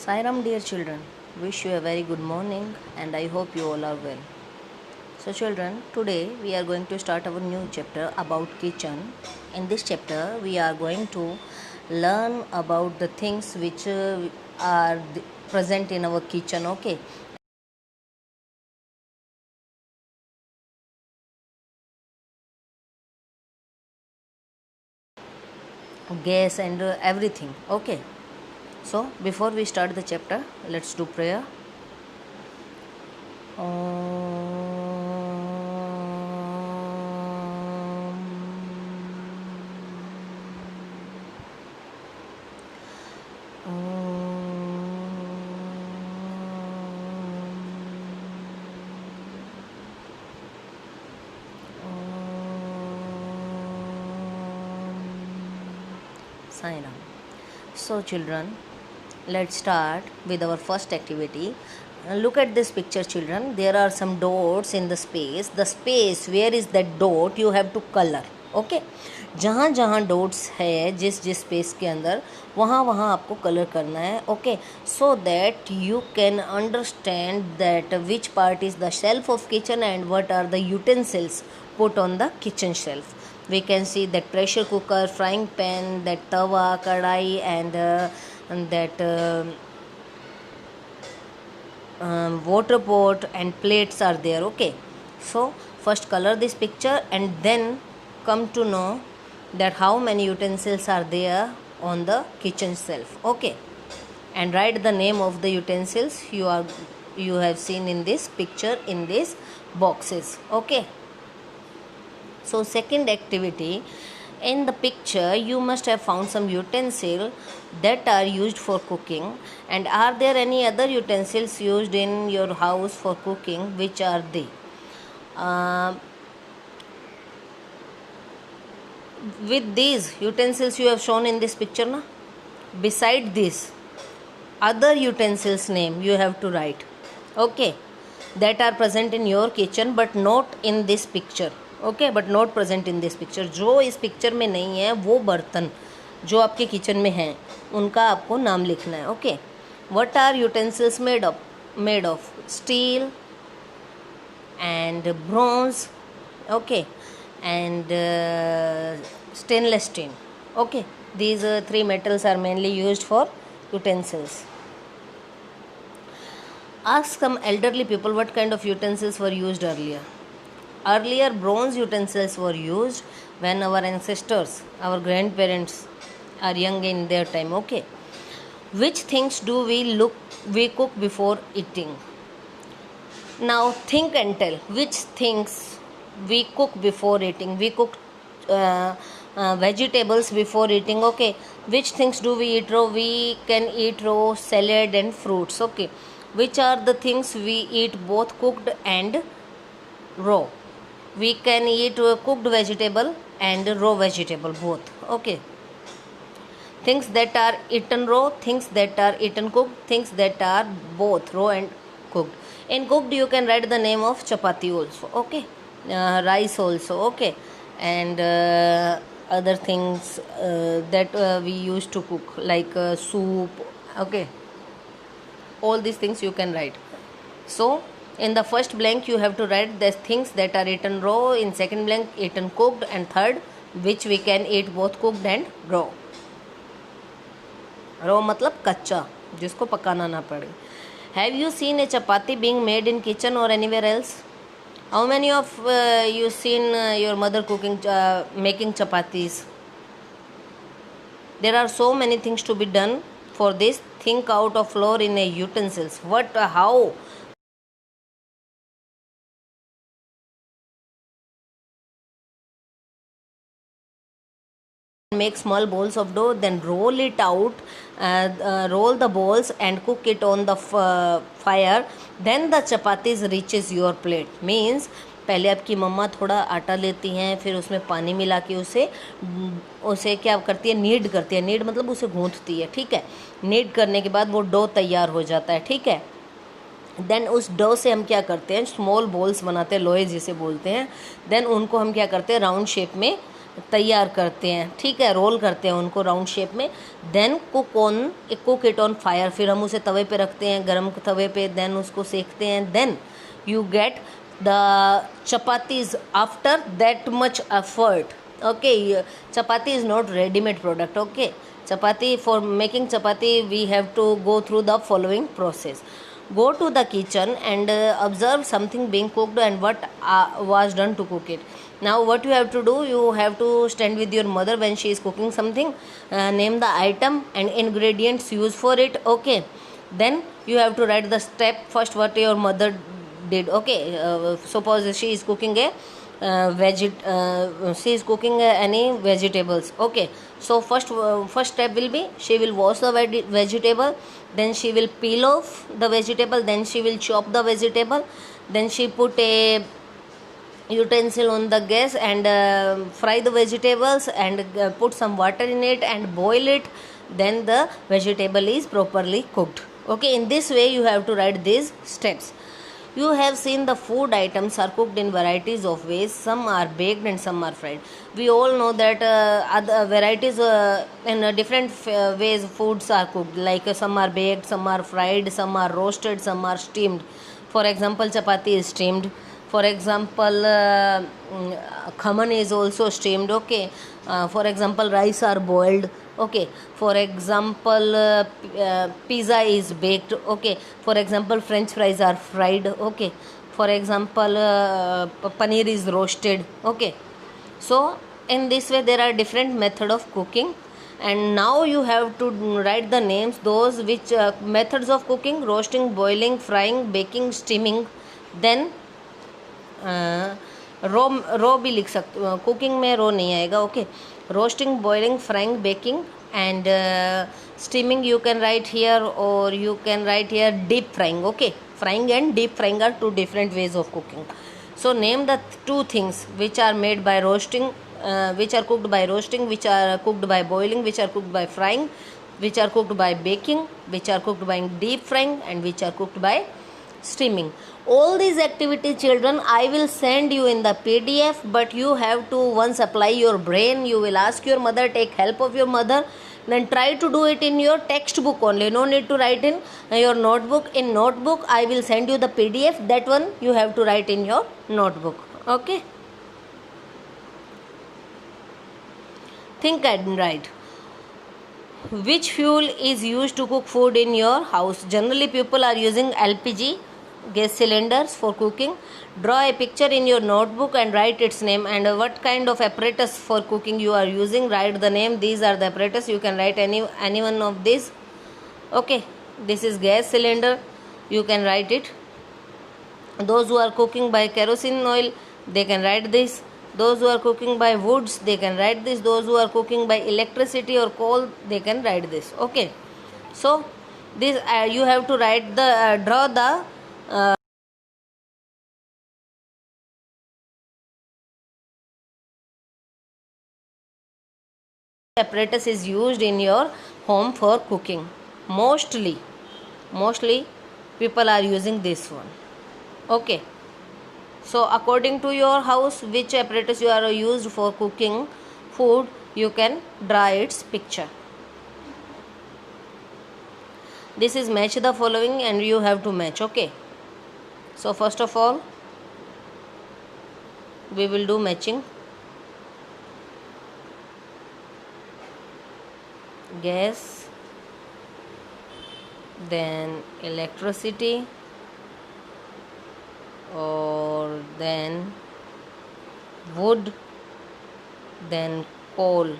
Sairam, dear children, wish you a very good morning and I hope you all are well. So, children, today we are going to start our new chapter about kitchen. In this chapter, we are going to learn about the things which are present in our kitchen. Okay. Gas and everything. Okay. So, before we start the chapter, let's do prayer. Sign up. So, children, let's start with our first activity. Look at this picture, children. There are some dots in the space. The space where is that dot you have to color. Okay. जहाँ जहाँ dots है जिस जिस space के अंदर वहाँ वहाँ आपको कलर करना है. Okay, so that you can understand that which part is the shelf of kitchen and what are the utensils put on the kitchen shelf. We can see that pressure cooker, frying pan, that tawa, kadai, and that water pot and plates are there. Okay, so first color this picture and then come to know that how many utensils are there on the kitchen shelf. Okay, and write the name of the utensils you have seen in this picture in these boxes. Okay. So, second activity, in the picture you must have found some utensils that are used for cooking, and are there any other utensils used in your house for cooking? Which are they? With these utensils you have shown in this picture, na? Beside this, other utensils name you have to write. Okay, that are present in your kitchen but not in this picture. Okay, but not present in this picture. जो इस picture में नहीं है वो बर्तन जो आपके kitchen में हैं उनका आपको नाम लिखना है. Okay, what are utensils made of steel and bronze. Okay, and stainless steel. Okay, these three metals are mainly used for utensils. Ask some elderly people what kind of utensils were used earlier. Earlier, bronze utensils were used when our ancestors, our grandparents are young in their time. Okay, which things do we cook before eating? Now think and tell which things we cook before eating. We cook vegetables before eating. Okay, which things do we eat raw? We can eat raw salad and fruits. Okay, which are the things we eat both cooked and raw? We can eat cooked vegetable and raw vegetable both. Okay, things that are eaten raw, things that are eaten cooked, things that are both raw and cooked. In cooked you can write the name of chapati also. Okay, rice also. Okay, and other things that we used to cook like soup. Okay, all these things you can write. So in the first blank you have to write the things that are eaten raw, in second blank eaten cooked, and third which we can eat both cooked and raw. raw मतलब कच्चा जिसको पकाना ना पड़े. Have you seen a chapati being made in kitchen or anywhere else? How many of you seen your mother cooking making chapatis? There are so many things to be done for this. Think out of flour in a utensils. How make small balls of dough, then roll it out, roll the balls and cook it on the fire. Then the chapatis reaches your plate. Means पहले आपकी मम्मा थोड़ा आटा लेती हैं, फिर उसमें पानी मिला के उसे क्या करती है, नीड करती है. नीड मतलब उसे गूंथती है. ठीक है, नीड करने के बाद वो डो तैयार हो जाता है. ठीक है, देन उस डो से हम क्या करते हैं, स्मॉल बॉल्स बनाते हैं, लोहे जिसे बोलते हैं. देन उनको हम क्या करते हैं, राउंड शेप में तैयार करते हैं, ठीक है, रोल करते हैं उनको राउंड शेप में. Then cook it on fire, फिर हम उसे तवे पे रखते हैं, गरम तवे पे, देन उसको सेकते हैं. Then you get the chapatis after that much effort. Okay, chapati is not ready-made product. Okay, chapati, for making chapati we have to go through the following process. Go to the kitchen and observe something being cooked and what was done to cook it. Now what you have to do, you have to stand with your mother when she is cooking something, name the item and ingredients used for it. Okay, then you have to write the step first what your mother did. Okay, suppose she is cooking a she is cooking any vegetables. Okay, so first step will be she will wash the vegetable, then she will peel off the vegetable, then she will chop the vegetable, then she put a utensil on the gas and fry the vegetables and put some water in it and boil it, then the vegetable is properly cooked. Okay, in this way you have to write these steps. You have seen the food items are cooked in varieties of ways. Some are baked and some are fried. We all know that other varieties in different ways foods are cooked. Like some are baked, some are fried, some are roasted, some are steamed. For example, chapati is steamed. For example, khaman is also steamed. Okay. For example, rice are boiled. Okay. For example, pizza is baked. Okay. For example, french fries are fried. Okay. For example, paneer is roasted. Okay. So in this way there are different method of cooking, and now you have to write the names those which methods of cooking: roasting, boiling, frying, baking, steaming. Then रो भी लिख सकते, cooking में रो नहीं आएगा. Okay, roasting, boiling, frying, baking and steaming you can write here, or you can write here deep frying. Okay, frying and deep frying are two different ways of cooking. So name the two things which are made by roasting, which are cooked by roasting, which are cooked by boiling, which are cooked by frying, which are cooked by baking, which are cooked by deep frying, and which are cooked by steaming. All these activities, children, I will send you in the PDF, but you have to once apply your brain. You will ask your mother, take help of your mother, then try to do it in your textbook only. No need to write in your notebook. In notebook I will send you the PDF, that one you have to write in your notebook. Okay, think and write. Which fuel is used to cook food in your house? Generally people are using LPG gas cylinders for cooking. Draw a picture in your notebook and write its name and what kind of apparatus for cooking you are using. Write the name. These are the apparatus. You can write any one of these. Okay, this is gas cylinder, you can write it. Those who are cooking by kerosene oil, they can write this. Those who are cooking by woods, they can write this. Those who are cooking by electricity or coal, they can write this. Okay, so this you have to write the draw the apparatus is used in your home for cooking. Mostly people are using this one. Okay, so according to your house which apparatus you are used for cooking food, you can draw its picture. This is match the following and you have to match. Okay, so first of all we will do matching. Gas, then electricity, or then wood, then coal.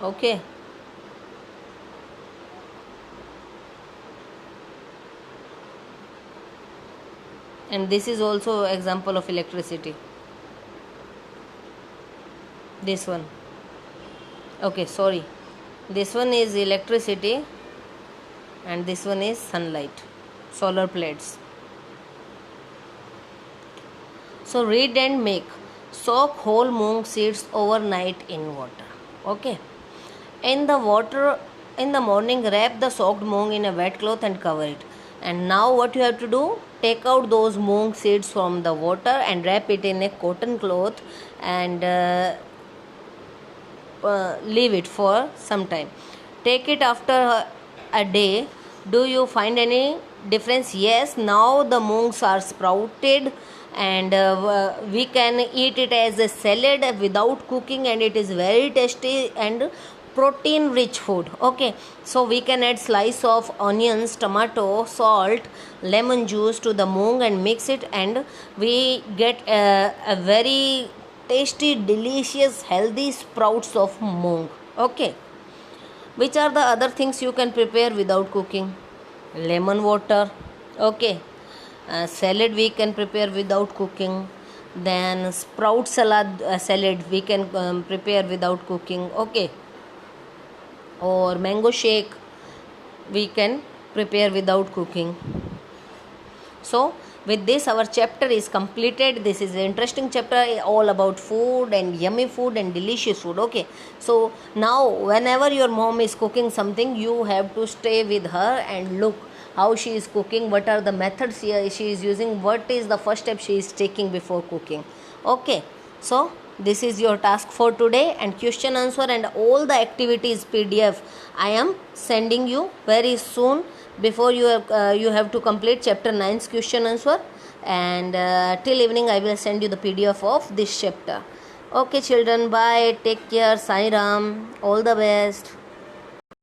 Okay, and this is also example of electricity, this one. Okay, sorry, this one is electricity and this one is sunlight, solar plates. So read and make. Soak whole moong seeds overnight in water. Okay, in the morning wrap the soaked moong in a wet cloth and cover it. And now what you have to do, take out those moong seeds from the water and wrap it in a cotton cloth and leave it for some time. Take it after a day. Do you find any difference? Yes, now the moongs are sprouted and we can eat it as a salad without cooking, and it is very tasty and protein rich food. Okay, so we can add slice of onions, tomato, salt, lemon juice to the moong and mix it, and we get a very tasty, delicious, healthy sprouts of moong. Okay, which are the other things you can prepare without cooking? Lemon water. Okay, salad we can prepare without cooking. Then sprout salad we can prepare without cooking. Okay, or mango shake we can prepare without cooking. So with this our chapter is completed. This is an interesting chapter all about food and yummy food and delicious food. Okay, so now whenever your mom is cooking something, you have to stay with her and look how she is cooking, what are the methods she is using, what is the first step she is taking before cooking. Okay, so this is your task for today, and question answer and all the activities PDF I am sending you very soon. Before you have to complete chapter 9's question answer, and till evening I will send you the PDF of this chapter. Okay children, bye, take care, Sai Ram, all the best.